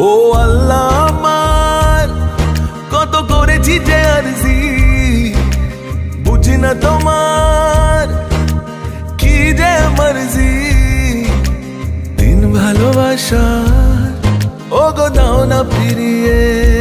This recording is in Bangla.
ও আল্লাহ আমার কত করেছি যে আরজি, বুঝি না তোমার কি যে মর্জি। দিন ভালোবাসা ও গো দাও না ফিরিয়ে।